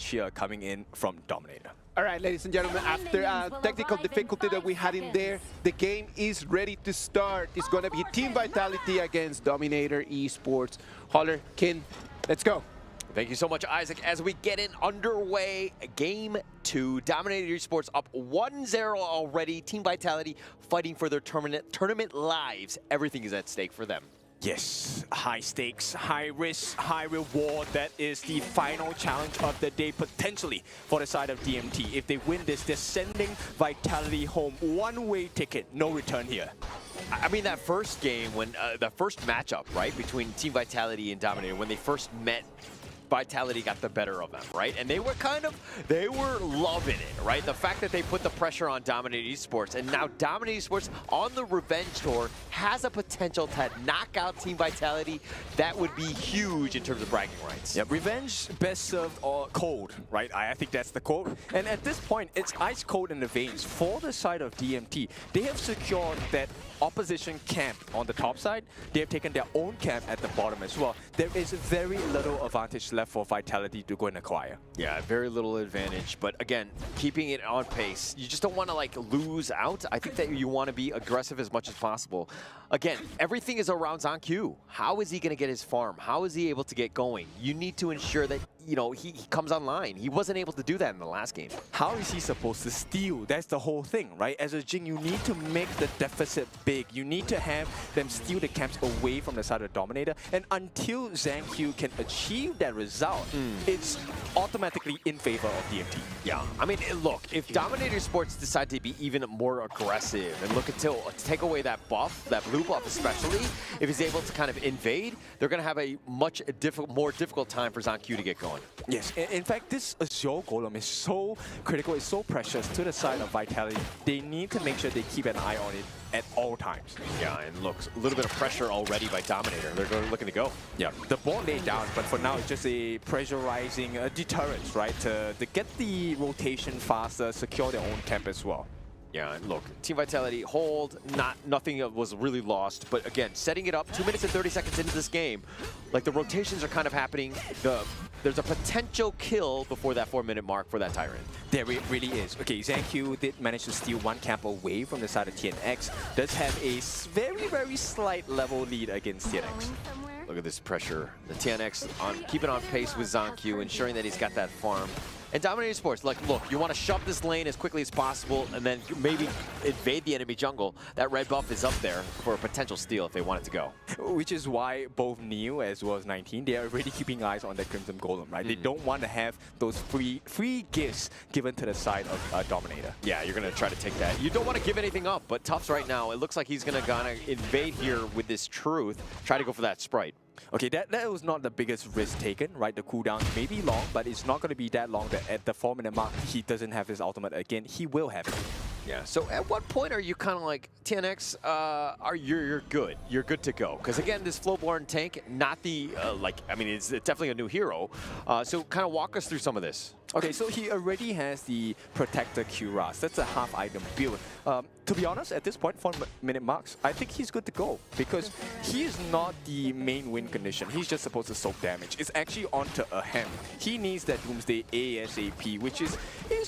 here coming in from Dominator. All right, ladies and gentlemen, after technical difficulty that we had in there, the game is ready to start. It's going to be Team Vitality against Dominator Esports. Holler, Kin, let's go. Thank you so much, Isaac. As we get in underway, Game 2, Dominator Esports up 1-0 already. Team Vitality fighting for their tournament lives. Everything is at stake for them. Yes, high stakes, high risk, high reward. That is the final challenge of the day, potentially, for the side of DMT. If they win this, they're sending Vitality home. One-way ticket, no return here. I mean, that first game, when the first matchup, right, between Team Vitality and Dominator, when they first met, Vitality got the better of them, right? And they were loving it, right? The fact that they put the pressure on Dominator Esports, and now Dominator Esports on the revenge tour has a potential to knock out Team Vitality. That would be huge in terms of bragging rights. Yeah, revenge best served or cold, right? I think that's the quote. And at this point, it's ice cold in the veins for the side of DMT. They have secured that opposition camp on the top side. They have taken their own camp at the bottom as well. There is very little advantage left for Vitality to go and acquire. Yeah, very little advantage, but again, keeping it on pace. You just don't want to like lose out. I think that you want to be aggressive as much as possible. Again, everything is around ZonQ. How is he going to get his farm? How is he able to get going? You need to ensure that, you know, he comes online. He wasn't able to do that in the last game. How is he supposed to steal? That's the whole thing, right? As a Jing, you need to make the deficit big. You need to have them steal the camps away from the side of the Dominator. And until ZonQ can achieve that result, it's automatically in favor of DMT. Yeah, I mean, look, if Dominator Sports decide to be even more aggressive and look to take away that buff, that blue buff especially, if he's able to kind of invade, they're going to have a much more difficult time for ZonQ to get going. Yes, in fact, this Azure Golem is so critical, it's so precious to the side of Vitality. They need to make sure they keep an eye on it at all times. Yeah, and look, a little bit of pressure already by Dominator. They're looking to go. Yeah, the ball laid down, but for now it's just a pressurizing deterrence, right? To get the rotation faster, secure their own camp as well. Yeah, and look, Team Vitality hold, nothing was really lost, but again, setting it up 2 minutes and 30 seconds into this game, like the rotations are kind of happening. There's a potential kill before that 4-minute mark for that Tyrant. There really is. Okay, ZonQ did manage to steal one camp away from the side of TNX. Does have a very slight level lead against TNX. Look at this pressure. The TNX keeping on pace with ZonQ, ensuring that he's got that farm. And Dominator Sports, like, look, you want to shove this lane as quickly as possible and then maybe invade the enemy jungle. That red buff is up there for a potential steal if they want it to go. Which is why both Neo as well as 19, they are already keeping eyes on the Crimson Golem, right? They don't want to have those free gifts given to the side of Dominator. Yeah, you're going to try to take that. You don't want to give anything up, but Tufts right now, it looks like he's going to invade here with this Truth, try to go for that Sprite. Okay, that was not the biggest risk taken, right? The cooldown may be long, but it's not going to be that long that at the 4-minute mark, he doesn't have his ultimate again. He will have it. Yeah, so at what point are you kind of like, TNX, you're good. You're good to go. Because again, this Flowborn tank, not the, I mean, it's definitely a new hero. So kind of walk us through some of this. Okay, so he already has the Protector Cuirass. That's a half-item build. To be honest, at this point, 4-minute marks, I think he's good to go because he is not the main win condition. He's just supposed to soak damage. It's actually onto a hem. He needs that Doomsday ASAP, which is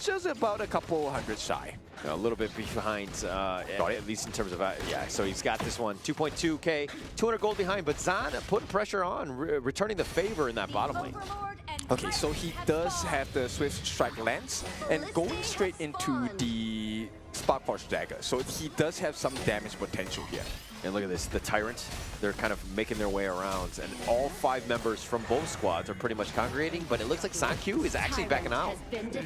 just about a couple hundred shy. A little bit behind, at least in terms of, yeah, so he's got this one, 2.2K, 200 gold behind, but Zan putting pressure on, returning the favor in that bottom lane. Okay, so he does have the Swift Strike Lance and going straight into the Sparkforge Dagger, so he does have some damage potential here. And look at this, the Tyrant, they're kind of making their way around, and all 5 members from both squads are pretty much congregating, but it looks like ZonQ is actually backing out.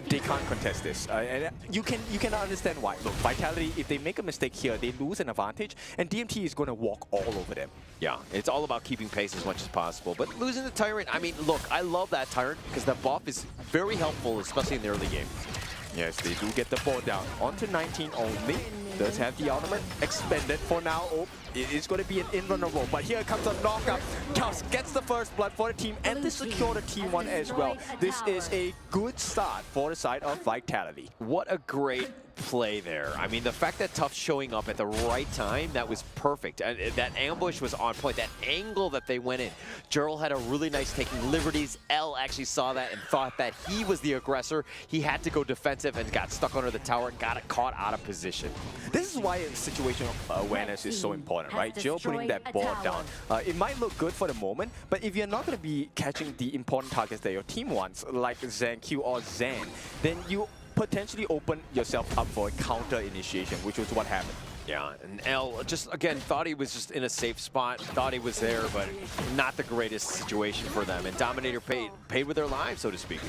They can't contest this, and you can understand why. Look, Vitality, if they make a mistake here, they lose an advantage, and DMT is going to walk all over them. Yeah, it's all about keeping pace as much as possible, but losing the Tyrant, I mean, look, I love that Tyrant, because the buff is very helpful, especially in the early game. Yes, they do get the ball down. Onto 19 only. Does have the ultimate expended for now. Oh, it is going to be an invulnerable, but here comes a knockup. Tufts gets the first blood for the team and they secure the T1 as well. This is a good start for the side of Vitality. What a great play there. I mean, the fact that Tuff's showing up at the right time, that was perfect. And that ambush was on point. That angle that they went in. Gerald had a really nice taking liberties. L actually saw that and thought that he was the aggressor. He had to go defensive and got stuck under the tower and got caught out of position. This is why situational awareness is so important, right? Jill putting that ball down. It might look good for the moment, but if you're not going to be catching the important targets that your team wants, like ZanQ or Zan, then you potentially open yourself up for a counter initiation, which was what happened. Yeah, and L just, again, thought he was just in a safe spot, thought he was there, but not the greatest situation for them. And Dominator paid with their lives, so to speak.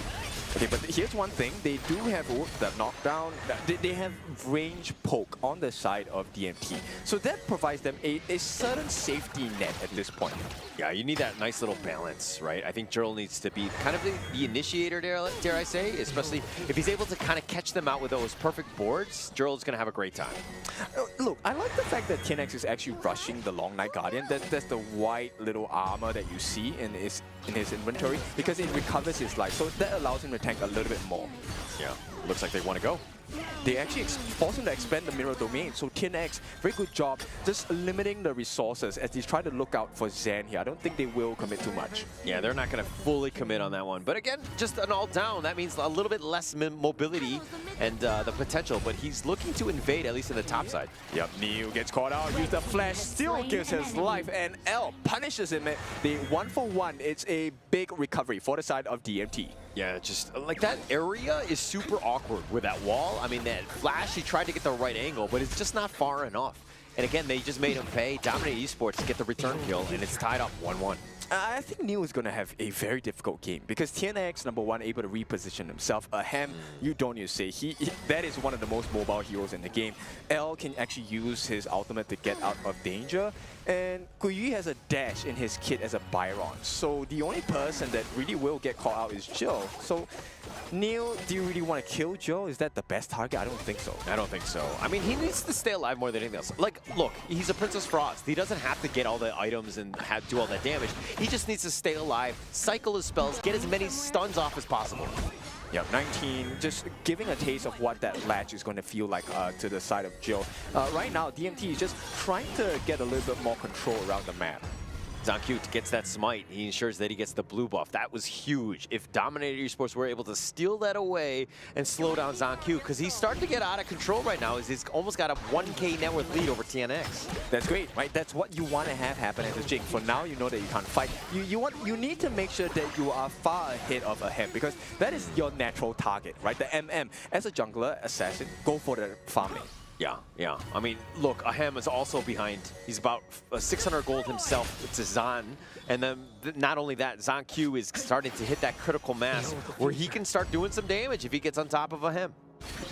Okay, but here's one thing. They do have the knockdown. They have range poke on the side of DMT. So that provides them a certain safety net at this point. Yeah, you need that nice little balance, right? I think Gerald needs to be kind of the initiator, dare I say, especially if he's able to kind of catch them out with those perfect boards. Gerald's going to have a great time. Look, I like the fact that TNX is actually rushing the Long Night Guardian. That's the white little armor that you see in his inventory, because it recovers his life. So that allows him to tank a little bit more. Yeah, looks like they want to go. They actually force him to expand the mirror domain. So TNX, very good job just limiting the resources as they try to look out for Zan here. I don't think they will commit too much. Yeah, they're not going to fully commit on that one. But again, just an all down. That means a little bit less mobility and the potential. But he's looking to invade, at least in the top side. Yep, Neo gets caught out, use the flash, still gives his life, and L punishes him. The 1-for-1, it's a big recovery for the side of DMT. Yeah, just like that area is super awkward with that wall. I mean, that flash, he tried to get the right angle, but it's just not far enough. And again, they just made him pay. Dominate Esports to get the return kill, and it's tied up 1-1. I think Neo is going to have a very difficult game because TNX, number one, able to reposition himself. Ham, you don't need to say, that is one of the most mobile heroes in the game. L can actually use his ultimate to get out of danger. And Guyi has a dash in his kit as a Byron. So the only person that really will get caught out is Joe. So Neil, do you really want to kill Joe? Is that the best target? I don't think so. I don't think so. I mean, he needs to stay alive more than anything else. Like, look, he's a Princess Frost. He doesn't have to get all the items and do all that damage. He just needs to stay alive, cycle his spells, get as many stuns off as possible. Yep, 19, just giving a taste of what that latch is going to feel like to the side of Jill. Right now, DMT is just trying to get a little bit more control around the map. ZanQ gets that smite. He ensures that he gets the blue buff. That was huge. If Dominator Esports were able to steal that away and slow down ZanQ, because he's starting to get out of control right now. He's almost got a 1K net worth lead over TNX. That's great, right? That's what you want to have happen as a Jing. For now, you know that you can't fight. You need to make sure that you are far ahead of a Hem, because that is your natural target, right? The MM. As a jungler, assassin, go for the farming. Yeah. I mean, look, Ahem is also behind. He's about 600 gold himself to Zan. And then not only that, ZanQ is starting to hit that critical mass where he can start doing some damage if he gets on top of Ahem.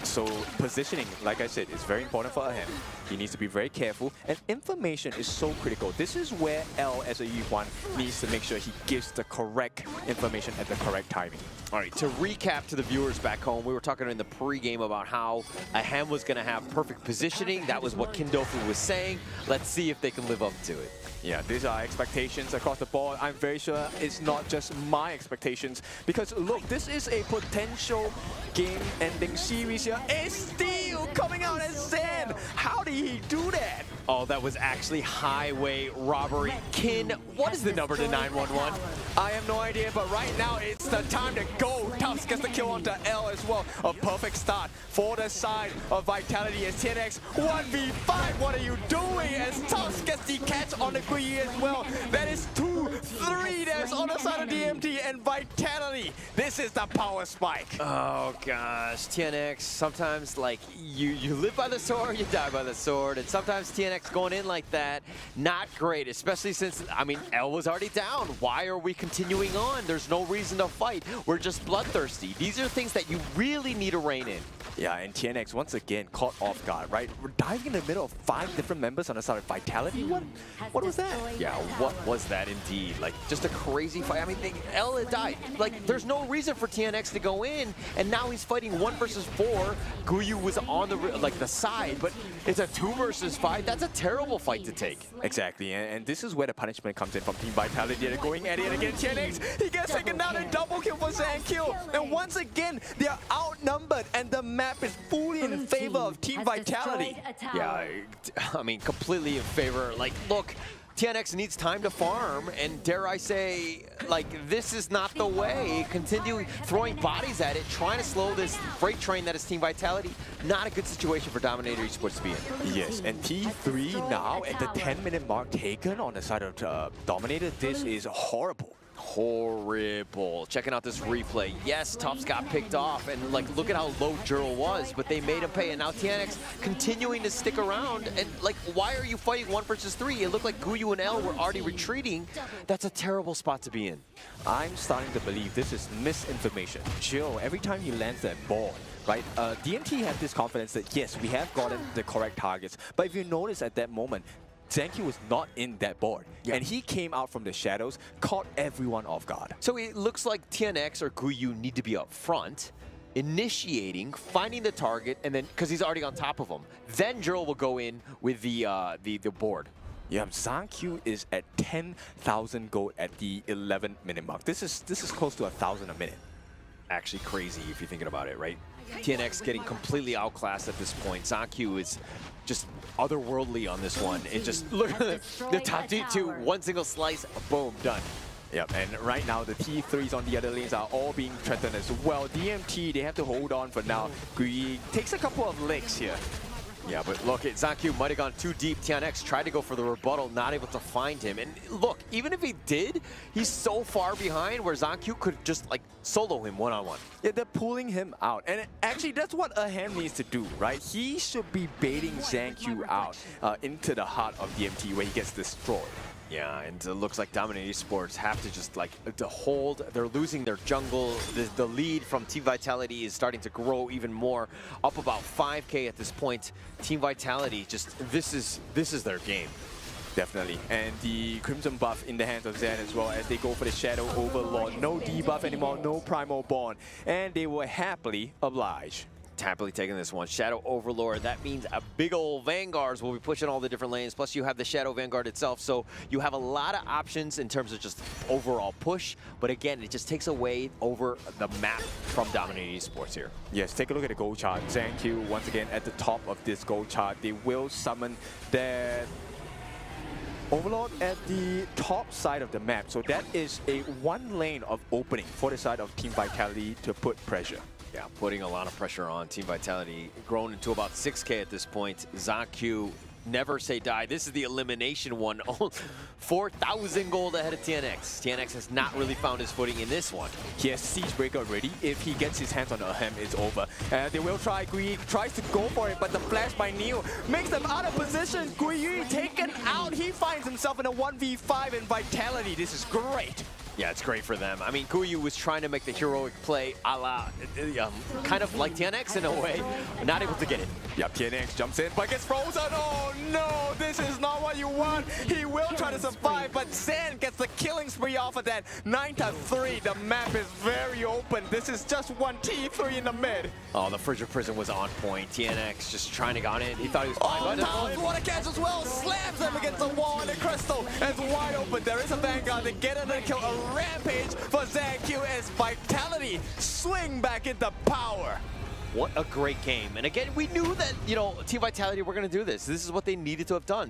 So positioning, like I said, is very important for him. He needs to be very careful, and information is so critical. This is where L, as a Yuan, needs to make sure he gives the correct information at the correct timing. All right, to recap to the viewers back home, we were talking in the pregame about how Ahem was going to have perfect positioning. That was what Kindofu was saying. Let's see if they can live up to it. Yeah, these are expectations across the board. I'm very sure it's not just my expectations, because look, this is a potential game-ending series here. It's still coming out as Zan. How did he do that? Oh, that was actually highway robbery. Kin, what is the number to 911? I have no idea, but right now it's the time to go. Tufts gets the kill onto L as well. A perfect start for the side of Vitality as TNX 1v5. What are you doing? As Tufts gets the catch on the Guyi as well. That is 2-3 there's on the side of DMT and Vitality. This is the power spike. Oh gosh, TNX, sometimes like you live by the sword, you die by the sword, and sometimes TNX going in like that, not great, especially since, I mean, L was already down. Why are we continuing on? There's no reason to fight. We're just bloodthirsty. These are things that you really need to rein in. Yeah, and TNX once again caught off guard, right? We're diving in the middle of 5 different members on the side of Vitality. What was that? Yeah, what was that indeed? indeed. Like, just a crazy fight. I mean, L had died. Like, there's no reason for TNX to go in, and now he's fighting 1 versus 4. Guyu was on the side, but it's a 2 versus 5. That's a terrible fight to take. Exactly, and this is where the punishment comes in from Team Vitality. They're going at it against TNX. He gets taken down and double kill for ZanQ. And once again, they're outnumbered, and the map is fully in favor of Team Vitality. Yeah, I mean, completely in favor. Like, look, TNX needs time to farm, and dare I say, like, this is not the way. Continue throwing bodies at it, trying to slow this freight train that is Team Vitality. Not a good situation for Dominator Esports to be in. Yes, and T3 now at the 10-minute mark taken on the side of Dominator. This is horrible. Horrible. Checking out this replay. Yes, Topps got picked off, and like, look at how low Jurl was, but they made him pay. And now TNX continuing to stick around. And like, why are you fighting 1 versus 3? It looked like Guyu and L were already retreating. That's a terrible spot to be in. I'm starting to believe this is misinformation. Joe, every time he lands that ball, right, DMT had this confidence that yes, we have gotten the correct targets. But if you notice at that moment, ZanQ was not in that board, and he came out from the shadows, caught everyone off guard. So it looks like TNX or Guyu need to be up front, initiating, finding the target, and then, because he's already on top of him, then Jurl will go in with the board. Yeah, ZanQ is at 10,000 gold at the 11-minute mark. This is close to 1,000 a minute. Actually crazy if you're thinking about it, right? TNX getting completely outclassed at this point. ZanQ is just otherworldly on this one. It just, look at the top D2, one single slice, boom, done. Yep, and right now the T3s on the other lanes are all being threatened as well. DMT, they have to hold on for now. Gui takes a couple of licks here. Yeah, but look, ZanQ might have gone too deep. TNX tried to go for the rebuttal, not able to find him. And look, even if he did, he's so far behind where ZanQ could just like solo him one-on-one. Yeah, they're pulling him out. And actually, that's what Ahem needs to do, right? He should be baiting ZanQ out into the heart of DMT where he gets destroyed. Yeah, and it looks like Dominator Esports have to just like to hold. They're losing their jungle. The lead from Team Vitality is starting to grow even more, up about 5K at this point. Team Vitality, just this is their game. Definitely. And the Crimson buff in the hands of Zen as well as they go for the Shadow Overlord. No debuff anymore, no Primal Bond. And they will happily oblige. Happily taking this one. Shadow Overlord, that means a big old Vanguards will be pushing all the different lanes, plus you have the Shadow Vanguard itself, so you have a lot of options in terms of just overall push, but again, it just takes away over the map from Dominator Esports here. Yes, take a look at the goal chart. ZanQ, once again, at the top of this goal chart. They will summon their Overlord at the top side of the map, so that is a 1 lane of opening for the side of Team Vitality to put pressure. Yeah, putting a lot of pressure on Team Vitality. Grown into about 6K at this point. ZanQ, never say die. This is the elimination one. 4,000 gold ahead of TNX. TNX has not really found his footing in this one. He has Siege Breaker already. If he gets his hands on Ahem, it's over. They will try. Gui tries to go for it, but the flash by Neo makes them out of position. Gui taken out. He finds himself in a 1v5 in Vitality. This is great. Yeah, it's great for them. I mean, Guyu was trying to make the heroic play a la, kind of like TNX in a way, not able to get it. Yep, TNX jumps in, but gets frozen. Oh no, this is not what you want. He will try to survive, but Zen gets the killing spree off of that. 9-3, the map is very open. This is just one T3 in the mid. Oh, the Frigid Prison was on point. TNX just trying to get on it. He thought he was fine. Oh, what a catch as well. Slams them against the wall, and the crystal is wide open. There is a Vanguard. They get another kill. A rampage for ZanQ as Vitality swing back into power. What a great game. And again, we knew that, you know, Team Vitality were going to do this. This is what they needed to have done.